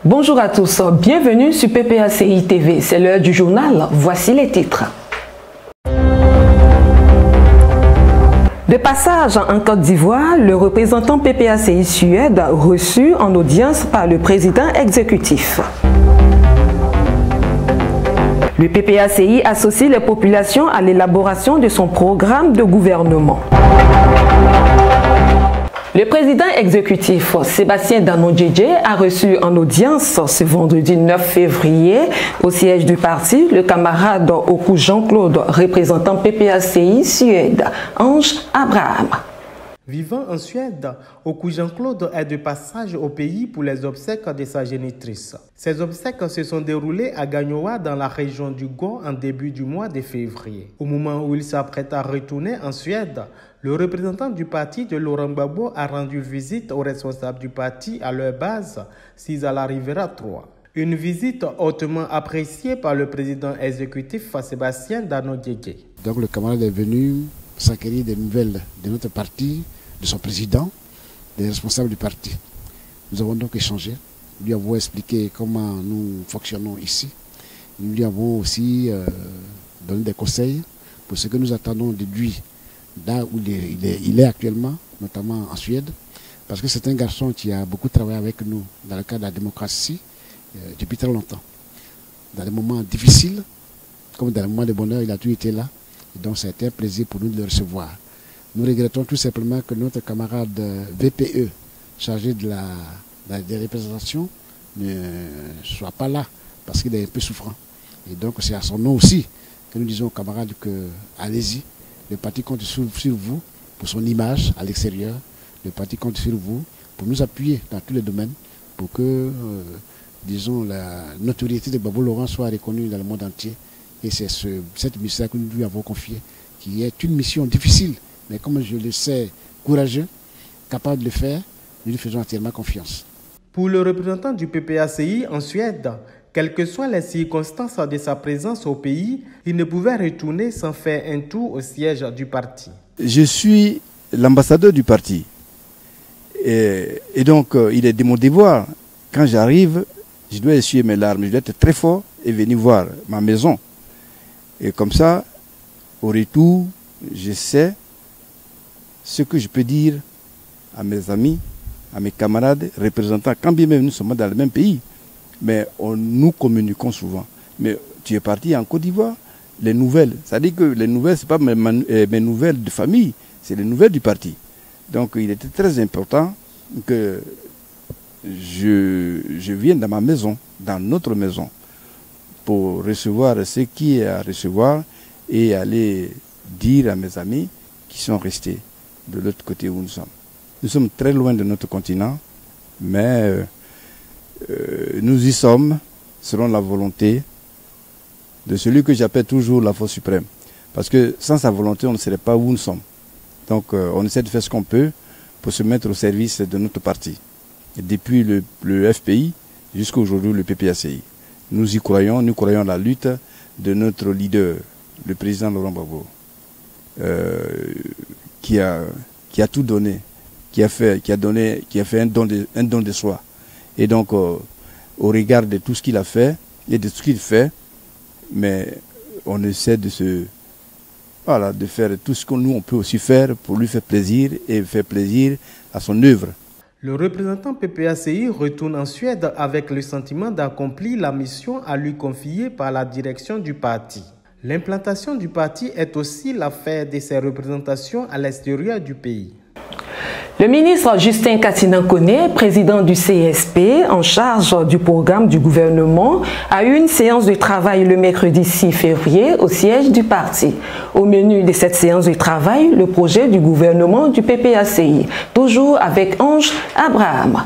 Bonjour à tous, bienvenue sur PPACI TV, c'est l'heure du journal, voici les titres. De passage en Côte d'Ivoire, le représentant PPACI Suède reçu en audience par le président exécutif. Le PPACI associe les populations à l'élaboration de son programme de gouvernement. Le président exécutif Sébastien Danodjedje a reçu en audience ce vendredi 9 février au siège du parti le camarade Oku Jean-Claude, représentant PPACI Suède, Ange Abraham. Vivant en Suède, Oku Jean-Claude est de passage au pays pour les obsèques de sa génitrice. Ces obsèques se sont déroulées à Gagnoa dans la région du Go en début du mois de février. Au moment où il s'apprête à retourner en Suède, le représentant du parti de Laurent Gbagbo a rendu visite aux responsables du parti à leur base, Sizala Rivera 3. Une visite hautement appréciée par le président exécutif Sébastien Danodjedje. Donc le camarade est venu s'acquérir des nouvelles de notre parti, de son président, des responsables du parti. Nous avons donc échangé, nous lui avons expliqué comment nous fonctionnons ici. Nous lui avons aussi donné des conseils pour ce que nous attendons de lui, là où il est actuellement, notamment en Suède, parce que c'est un garçon qui a beaucoup travaillé avec nous dans le cadre de la démocratie depuis très longtemps. Dans les moments difficiles, comme dans les moments de bonheur, il a toujours été là. Et donc ça a été un plaisir pour nous de le recevoir. Nous regrettons tout simplement que notre camarade VPE, chargé de des représentations, ne soit pas là, parce qu'il est un peu souffrant. Et donc c'est à son nom aussi que nous disons aux camarades que allez-y, le parti compte sur vous pour son image à l'extérieur. Le parti compte sur vous pour nous appuyer dans tous les domaines pour que, disons, la notoriété de Gbagbo Laurent soit reconnue dans le monde entier. Et c'est cette mission que nous lui avons confiée, qui est une mission difficile, mais comme je le sais, courageux, capable de le faire, nous lui faisons entièrement confiance. Pour le représentant du PPACI en Suède, quelles que soient les circonstances de sa présence au pays, il ne pouvait retourner sans faire un tour au siège du parti. Je suis l'ambassadeur du parti. Et donc, il est de mon devoir. Quand j'arrive, je dois essuyer mes larmes, je dois être très fort et venir voir ma maison. Et comme ça, au retour, je sais ce que je peux dire à mes amis, à mes camarades, représentants, quand bien même nous sommes dans le même pays. Mais nous communiquons souvent. Mais tu es parti en Côte d'Ivoire, les nouvelles. Ça dit que les nouvelles, ce n'est pas mes nouvelles de famille, c'est les nouvelles du parti. Donc il était très important que je vienne dans ma maison, dans notre maison, pour recevoir ce qui est à recevoir et aller dire à mes amis qui sont restés de l'autre côté où nous sommes. Nous sommes très loin de notre continent, mais nous y sommes selon la volonté de celui que j'appelle toujours la force suprême. Parce que sans sa volonté, on ne serait pas où nous sommes. Donc on essaie de faire ce qu'on peut pour se mettre au service de notre parti. Et depuis le FPI jusqu'à aujourd'hui le PPACI. Nous y croyons, nous croyons à la lutte de notre leader, le président Laurent Gbagbo, qui a tout donné, qui a fait un don de soi. Et donc, au regard de tout ce qu'il a fait et de ce qu'il fait, mais on essaie de faire tout ce que nous on peut aussi faire pour lui faire plaisir et faire plaisir à son œuvre. Le représentant PPACI retourne en Suède avec le sentiment d'accomplir la mission à lui confiée par la direction du parti. L'implantation du parti est aussi l'affaire de ses représentations à l'extérieur du pays. Le ministre Justin Katinan-Koné, président du CSP, en charge du programme du gouvernement, a eu une séance de travail le mercredi 6 février au siège du parti. Au menu de cette séance de travail, le projet du gouvernement du PPACI, toujours avec Ange Abraham.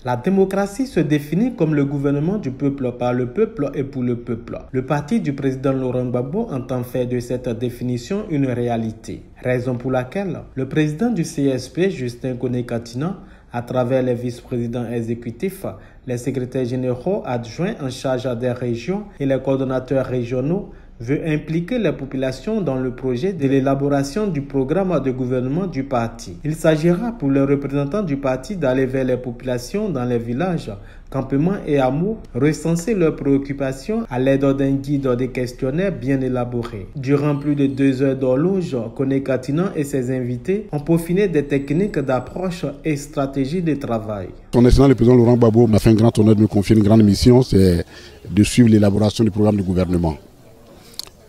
La démocratie se définit comme le gouvernement du peuple par le peuple et pour le peuple. Le parti du président Laurent Gbagbo entend faire de cette définition une réalité. Raison pour laquelle le président du CSP, Justin Koné-Katinan, à travers les vice-présidents exécutifs, les secrétaires généraux adjoints en charge des régions et les coordonnateurs régionaux, veut impliquer les populations dans le projet de l'élaboration du programme de gouvernement du parti. Il s'agira pour les représentants du parti d'aller vers les populations dans les villages, campements et hameaux, recenser leurs préoccupations à l'aide d'un guide de questionnaires bien élaborés. Durant plus de 2 heures d'horloge, Koné Katinan et ses invités ont peaufiné des techniques d'approche et stratégies de travail. Son Excellence le président Laurent Gbagbo m'a fait un grand honneur de me confier une grande mission, c'est de suivre l'élaboration du programme de gouvernement.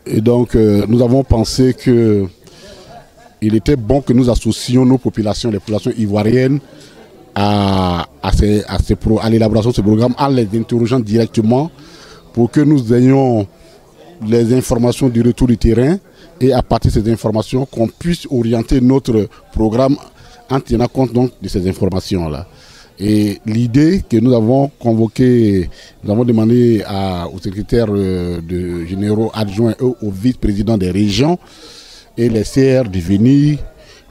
Et donc nous avons pensé qu'il était bon que nous associons nos populations, les populations ivoiriennes, à l'élaboration de ce programme, en les interrogeant directement pour que nous ayons les informations du retour du terrain et à partir de ces informations qu'on puisse orienter notre programme en tenant compte donc de ces informations-là. Et l'idée que nous avons convoqué, nous avons demandé aux secrétaires généraux adjoints et aux vice-présidents des régions et les CR de venir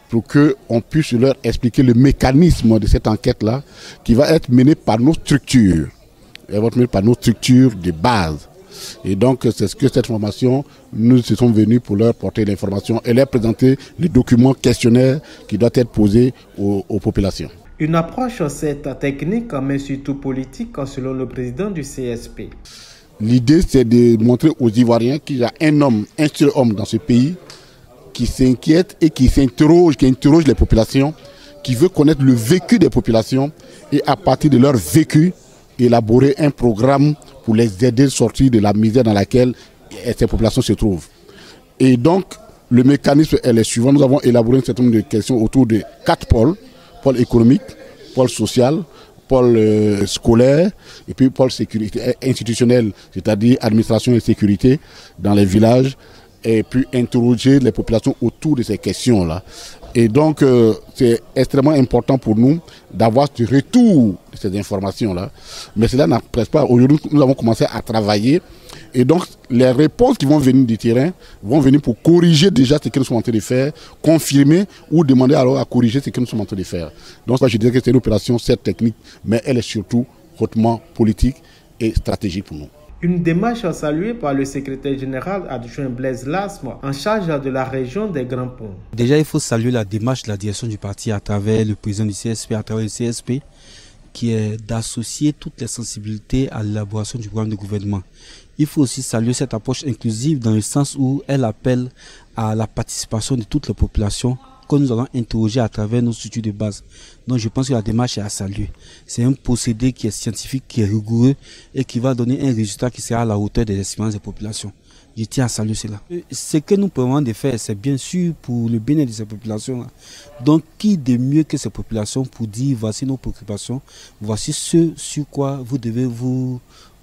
pour qu'on puisse leur expliquer le mécanisme de cette enquête-là qui va être menée par nos structures. Elle va être menée par nos structures de base. Et donc c'est ce que cette formation, nous sommes venus pour leur porter l'information et leur présenter les documents questionnaires qui doivent être posés aux populations. Une approche cette technique, mais surtout politique, selon le président du CSP. L'idée, c'est de montrer aux Ivoiriens qu'il y a un seul homme dans ce pays qui s'inquiète et qui interroge les populations, qui veut connaître le vécu des populations et à partir de leur vécu, élaborer un programme pour les aider à sortir de la misère dans laquelle ces populations se trouvent. Et donc, le mécanisme est le suivant. Nous avons élaboré un certain nombre de questions autour de 4 pôles. Pôle économique, pôle social, pôle scolaire et puis pôle sécurité institutionnel, c'est-à-dire administration et sécurité dans les villages, et puis interroger les populations autour de ces questions-là. Et donc, c'est extrêmement important pour nous d'avoir ce retour de ces informations-là. Mais cela n'empêche pas. Aujourd'hui, nous avons commencé à travailler. Et donc, les réponses qui vont venir du terrain vont venir pour corriger déjà ce que nous sommes en train de faire, confirmer ou demander alors à corriger ce que nous sommes en train de faire. Donc, je dirais que c'est une opération, certes technique, mais elle est surtout hautement politique et stratégique pour nous. Une démarche saluée par le secrétaire général adjoint Blaise Lasme en charge de la région des Grands Ponts. Déjà, il faut saluer la démarche de la direction du parti à travers le président du CSP, à travers le CSP, qui est d'associer toutes les sensibilités à l'élaboration du programme de gouvernement. Il faut aussi saluer cette approche inclusive dans le sens où elle appelle à la participation de toutes les populations que nous allons interroger à travers nos structures de base. Donc je pense que la démarche est à saluer. C'est un procédé qui est scientifique, qui est rigoureux et qui va donner un résultat qui sera à la hauteur des espérances des populations. Je tiens à saluer cela. Ce que nous pouvons de faire, c'est bien sûr pour le bien-être de ces populations-là. Donc qui de mieux que ces populations pour dire voici nos préoccupations, voici ce sur quoi vous devez vous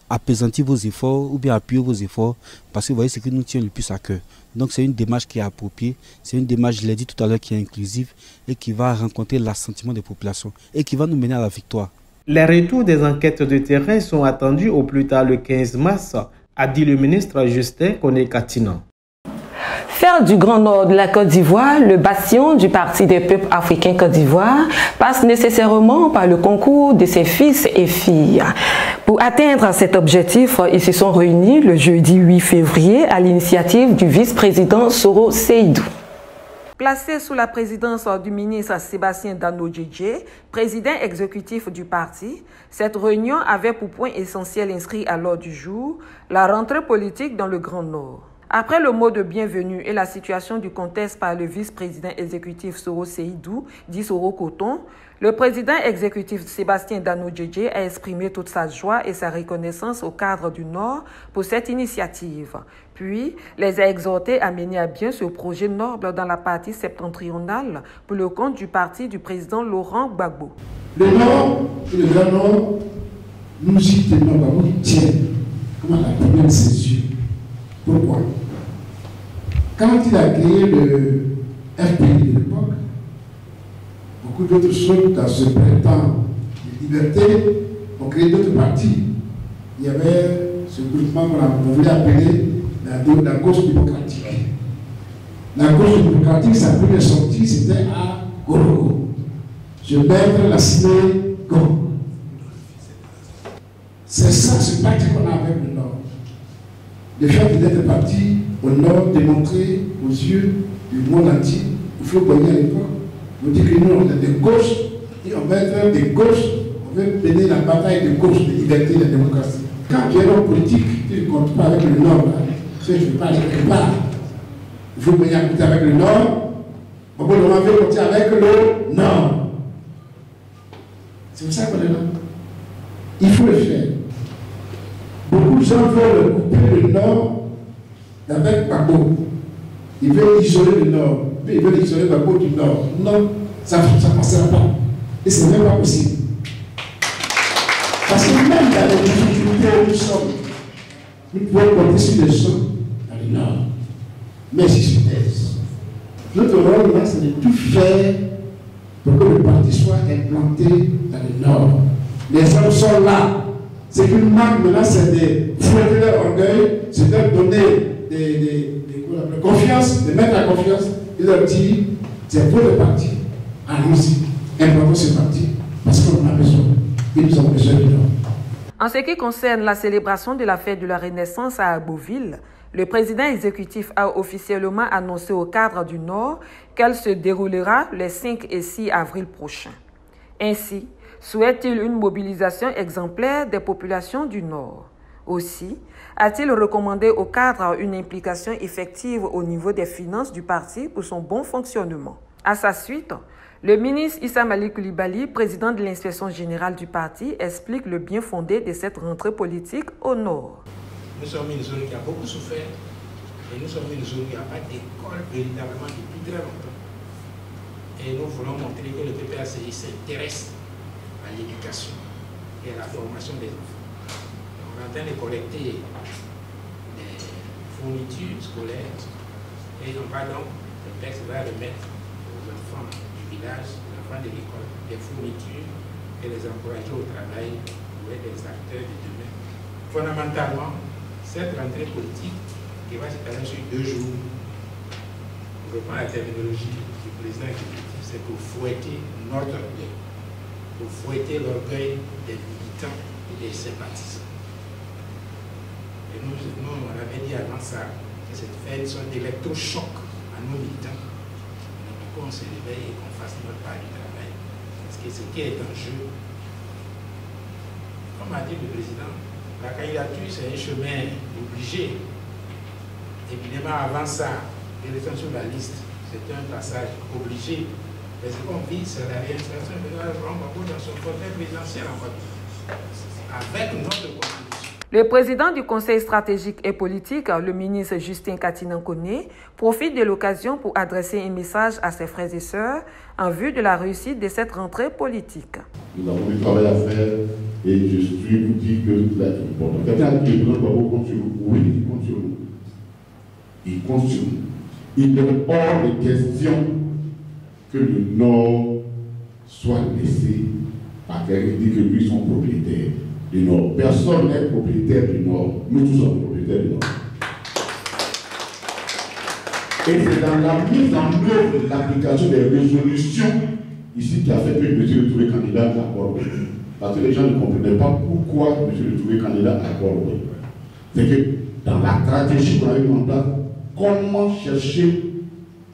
apaisantir vos efforts ou bien appuyer vos efforts parce que vous voyez ce qui nous tient le plus à cœur. Donc c'est une démarche qui est appropriée, c'est une démarche, je l'ai dit tout à l'heure, qui est inclusive et qui va rencontrer l'assentiment des populations et qui va nous mener à la victoire. Les retours des enquêtes de terrain sont attendus au plus tard le 15 mars, a dit le ministre Justin Koné Katinan. Faire du Grand Nord de la Côte d'Ivoire le bastion du Parti des peuples africains Côte d'Ivoire passe nécessairement par le concours de ses fils et filles. Pour atteindre cet objectif, ils se sont réunis le jeudi 8 février à l'initiative du vice-président Soro Seydou. Placé sous la présidence du ministre Sébastien Dano Djedje, président exécutif du parti, cette réunion avait pour point essentiel inscrit à l'ordre du jour la rentrée politique dans le Grand Nord. Après le mot de bienvenue et la situation du contexte par le vice-président exécutif Soro Seydou, dit Soro Coton, le président exécutif Sébastien Dano Djedje a exprimé toute sa joie et sa reconnaissance au cadre du Nord pour cette initiative. Puis, les a exhortés à mener à bien ce projet noble dans la partie septentrionale pour le compte du parti du président Laurent Gbagbo. Le Nord et le Grand Nord, nous y tenons, Gbagbo tient comme la première césure. Pourquoi? Quand il a créé le FPI de l'époque, beaucoup d'autres choses dans ce printemps de liberté ont créé d'autres partis. Il y avait ce groupement qu'on voulait appeler la gauche démocratique. La gauche démocratique, sa première sortie, c'était à Gorogo. Je mets la cité Go. C'est ça, ce parti qu'on a avec le Nord. Le fait d'être parti au nord, démontrer aux yeux du monde entier, il faut gagner à l'époque. On dit que nous, on est de gauche, et on va être de gauche, on veut mener la bataille de gauche, de liberté et de démocratie. Quand tu es homme politique, tu ne comptes pas avec le nord, je ne veux pas aller quelque part. Il faut venir compter avec le nord, on veut compter avec le nord. C'est pour ça qu'on est là. Il faut le faire. Beaucoup de gens veulent couper le nord avec Gbagbo. Ils veulent isoler le nord. Ils veulent isoler Gbagbo du nord. Non, ça ne passera pas. Et ce n'est même pas possible. Parce que même dans les difficultés où nous sommes, nous pouvons compter sur les gens dans le nord. Mais j'y suis thèse. Notre rôle là, c'est de tout faire pour que le parti soit implanté dans le nord. Les hommes sont là. C'est qu'une marque maintenant, c'est de fouetter leur orgueil, c'est de leur donner de confiance, de mettre la confiance, et leur dire, c'est votre parti. Allons-y, implantons ce parti, parce qu'on en a besoin. Et nous avons besoin de nous. En ce qui concerne la célébration de la fête de la Renaissance à Agboville, le président exécutif a officiellement annoncé au cadre du Nord qu'elle se déroulera les 5 et 6 avril prochains. Ainsi, souhaite-t-il une mobilisation exemplaire des populations du Nord? Aussi, a-t-il recommandé au cadre une implication effective au niveau des finances du parti pour son bon fonctionnement? À sa suite, le ministre Issa Malik Coulibaly, président de l'inspection générale du parti, explique le bien fondé de cette rentrée politique au Nord. Nous sommes une zone qui a beaucoup souffert et nous sommes une zone qui n'a pas d'école véritablement depuis très longtemps. Et nous voulons montrer que le PPACI s'intéresse à l'éducation et à la formation des enfants. On est en train de collecter des fournitures scolaires et on va donc, le texte va remettre aux enfants du village, aux enfants de l'école, des fournitures et les encourager au travail pour être des acteurs de demain. Fondamentalement, cette rentrée politique qui va s'étaler sur 2 jours, pour reprendre la terminologie du président exécutif, c'est pour fouetter notre orgueil, pour fouetter l'orgueil des militants et des sympathisants. Et nous on avait dit avant ça que cette fête soit d'électrochoc à nos militants. Donc qu'on se réveille et qu'on fasse notre part du travail. Parce que ce qui est en jeu, comme a dit le président, la candidature c'est un chemin obligé. Évidemment avant ça, l'élection sur la liste, c'est un passage obligé. Mais ce qu'on vit, c'est la réinstallation de Laurent Gbagbo dans son fauteuil présidentiel en Côte d'Ivoire, avec notre constitution. Le président du Conseil stratégique et politique, le ministre Justin Kati-Nankone, profite de l'occasion pour adresser un message à ses frères et sœurs en vue de la réussite de cette rentrée politique. Nous avons du travail à faire et je suis vous dire que c'est important. Quelqu'un a dit que le président Gbagbo compte sur nous. Oui, il compte sur nous. Il compte sur nous. Il n'est hors de question que le Nord soit laissé par quelqu'un qui dit que lui son propriétaire du Nord. Personne n'est propriétaire du Nord. Nous tous sommes propriétaires du Nord. Et c'est dans la mise en œuvre de l'application des résolutions ici qui a fait que M. Le Touré candidat à Bordeaux. Parce que les gens ne comprenaient pas pourquoi M. Le Touré candidat à Bordeaux. C'est que dans la stratégie qu'on a mis en place, comment chercher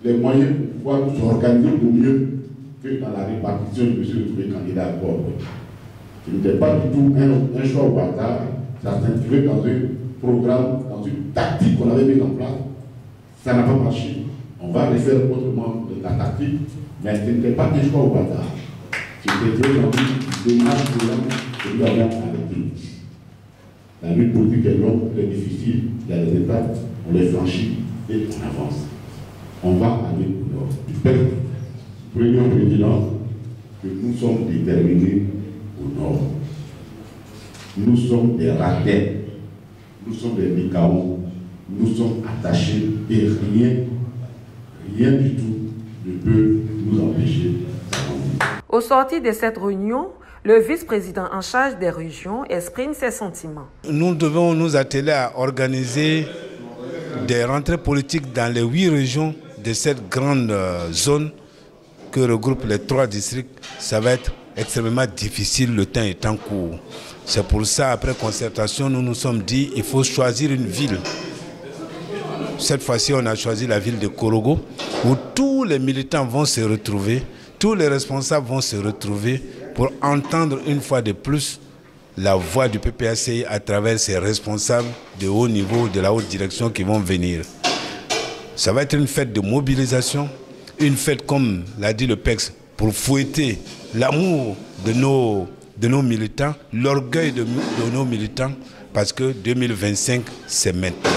les moyens pour pouvoir nous organiser au mieux que dans la répartition de M. Le Touré candidat à Bordeaux. Ce n'était pas du tout un choix au hasard, ça s'inscrivait dans un programme, dans une tactique qu'on avait mise en place. Ça n'a pas marché. On va refaire autrement la tactique, mais ce n'était pas un choix au hasard. C'était dans une démarche que nous avons arrêtée. La lutte politique est longue, elle est difficile, il y a des étapes, on les franchit et on avance. On va aller au nord. Premier président, que nous sommes déterminés au nord. Nous sommes des ratins, nous sommes des Mikaons, nous sommes attachés et rien du tout ne peut nous empêcher d'avancer. Au sortir de cette réunion, le vice-président en charge des régions exprime ses sentiments. Nous devons nous atteler à organiser des rentrées politiques dans les 8 régions de cette grande zone que regroupe les 3 districts. Ça va être extrêmement difficile, le temps étant court. C'est pour ça, après concertation, nous nous sommes dit qu'il faut choisir une ville Cette fois-ci, on a choisi la ville de Korogo, où tous les militants vont se retrouver, tous les responsables vont se retrouver pour entendre une fois de plus la voix du PPACI à travers ses responsables de haut niveau, de la haute direction qui vont venir. Ça va être une fête de mobilisation, une fête, comme l'a dit le PEX, pour fouetter l'amour de nos militants, l'orgueil de nos militants, parce que 2025, c'est maintenant.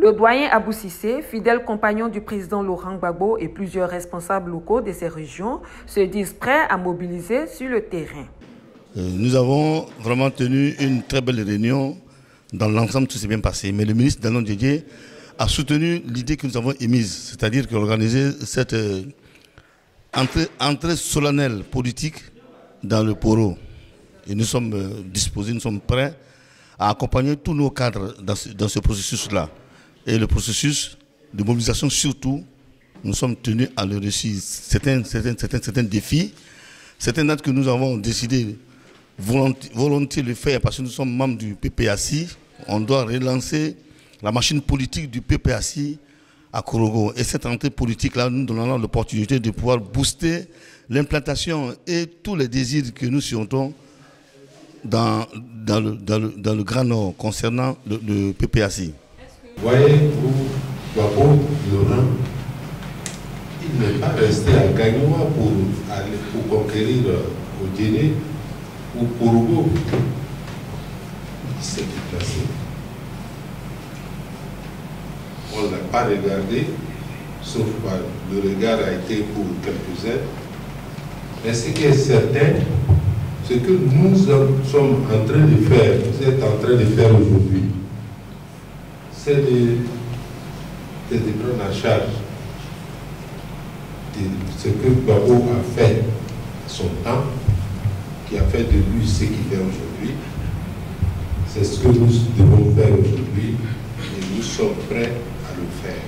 Le doyen Abou Cissé, fidèle compagnon du président Laurent Gbagbo et plusieurs responsables locaux de ces régions, se disent prêts à mobiliser sur le terrain. Nous avons vraiment tenu une très belle réunion. Dans l'ensemble, tout s'est bien passé. Mais le ministre Danon Didier a soutenu l'idée que nous avons émise, c'est-à-dire qu'organiser cette entrée solennelle politique dans le Poro. Et nous sommes disposés, nous sommes prêts à accompagner tous nos cadres dans ce processus-là. Et le processus de mobilisation surtout, nous sommes tenus à le réussir. Certains défis, certaines dates que nous avons décidé volontiers le faire parce que nous sommes membres du PPACI. On doit relancer la machine politique du PPACI à Korogo. Et cette entrée politique-là nous donnera l'opportunité de pouvoir booster l'implantation et tous les désirs que nous sentons dans le Grand Nord concernant le PPACI. Voyez-vous, Gbagbo Laurent, il n'est pas resté à Gagnoa pour conquérir Odjene ou Korogo. Il s'est déplacé. On ne l'a pas regardé, sauf que le regard a été pour quelques-uns. Mais ce qui est certain, ce que nous sommes en train de faire, vous êtes en train de faire aujourd'hui, c'est de prendre en charge de ce que Gbagbo a fait son temps, qui a fait de lui ce qu'il fait aujourd'hui. C'est ce que nous devons faire aujourd'hui et nous sommes prêts à le faire.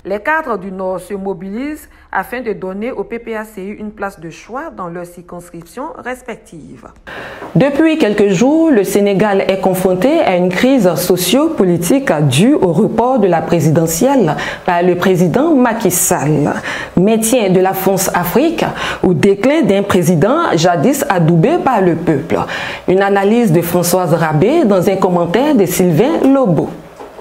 Les cadres du Nord se mobilisent afin de donner au PPACI une place de choix dans leurs circonscriptions respectives. Depuis quelques jours, le Sénégal est confronté à une crise socio-politique due au report de la présidentielle par le président Macky Sall. Maintien de la France-Afrique ou déclin d'un président jadis adoubé par le peuple. Une analyse de Françoise Rabé dans un commentaire de Sylvain Lobo.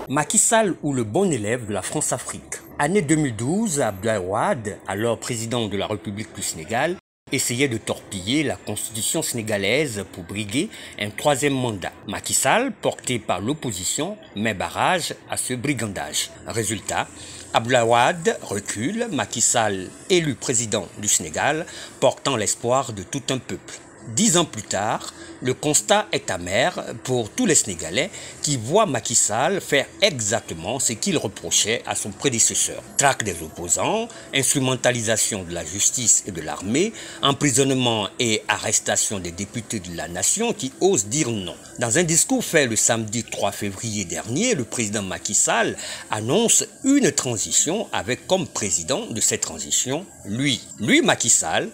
Macky Sall ou le bon élève de la France-Afrique. Année 2012, Abdoulaye Wade, alors président de la République du Sénégal, essayait de torpiller la constitution sénégalaise pour briguer un troisième mandat. Macky Sall, porté par l'opposition, met barrage à ce brigandage. Résultat, Abdoulaye Wade recule, Macky Sall, élu président du Sénégal, portant l'espoir de tout un peuple. 10 ans plus tard, le constat est amer pour tous les Sénégalais qui voient Macky Sall faire exactement ce qu'il reprochait à son prédécesseur. Traque des opposants, instrumentalisation de la justice et de l'armée, emprisonnement et arrestation des députés de la nation qui osent dire non. Dans un discours fait le samedi 3 février dernier, le président Macky Sall annonce une transition avec comme président de cette transition lui Macky Sall,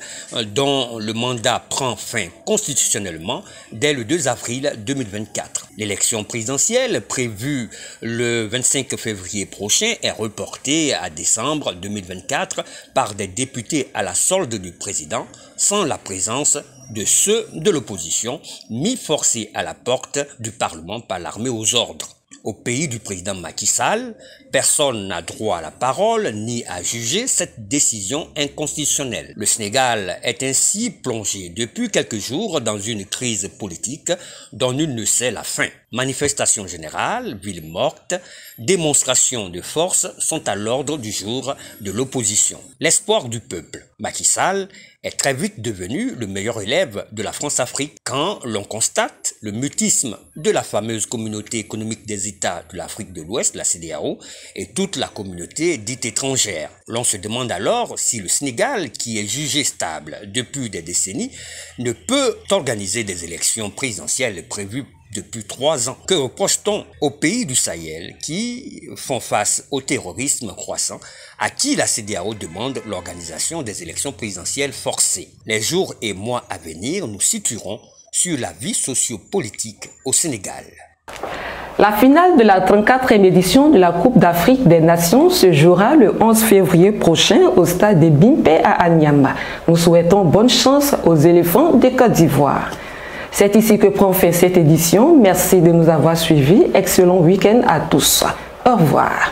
dont le mandat prend fin constitutionnellement dès le 2 avril 2024. L'élection présidentielle prévue le 25 février prochain est reportée à décembre 2024 par des députés à la solde du président sans la présence de ceux de l'opposition mis forcés à la porte du Parlement par l'armée aux ordres. Au pays du président Macky Sall, personne n'a droit à la parole ni à juger cette décision inconstitutionnelle. Le Sénégal est ainsi plongé depuis quelques jours dans une crise politique dont nul ne sait la fin. Manifestations générales, villes mortes, démonstrations de force sont à l'ordre du jour de l'opposition. L'espoir du peuple, Macky Sall, est très vite devenu le meilleur élève de la France-Afrique quand l'on constate le mutisme de la fameuse communauté économique des États de l'Afrique de l'Ouest, la CEDEAO, et toute la communauté dite étrangère. L'on se demande alors si le Sénégal, qui est jugé stable depuis des décennies, ne peut organiser des élections présidentielles prévues depuis 3 ans. Que reproche-t-on aux pays du Sahel qui font face au terrorisme croissant, à qui la CEDEAO demande l'organisation des élections présidentielles forcées? Les jours et mois à venir nous situeront sur la vie sociopolitique au Sénégal. La finale de la 34e édition de la Coupe d'Afrique des Nations se jouera le 11 février prochain au stade de Bimpe à Anyama. Nous souhaitons bonne chance aux éléphants de Côte d'Ivoire. C'est ici que prend fin cette édition. Merci de nous avoir suivis. Excellent week-end à tous. Au revoir.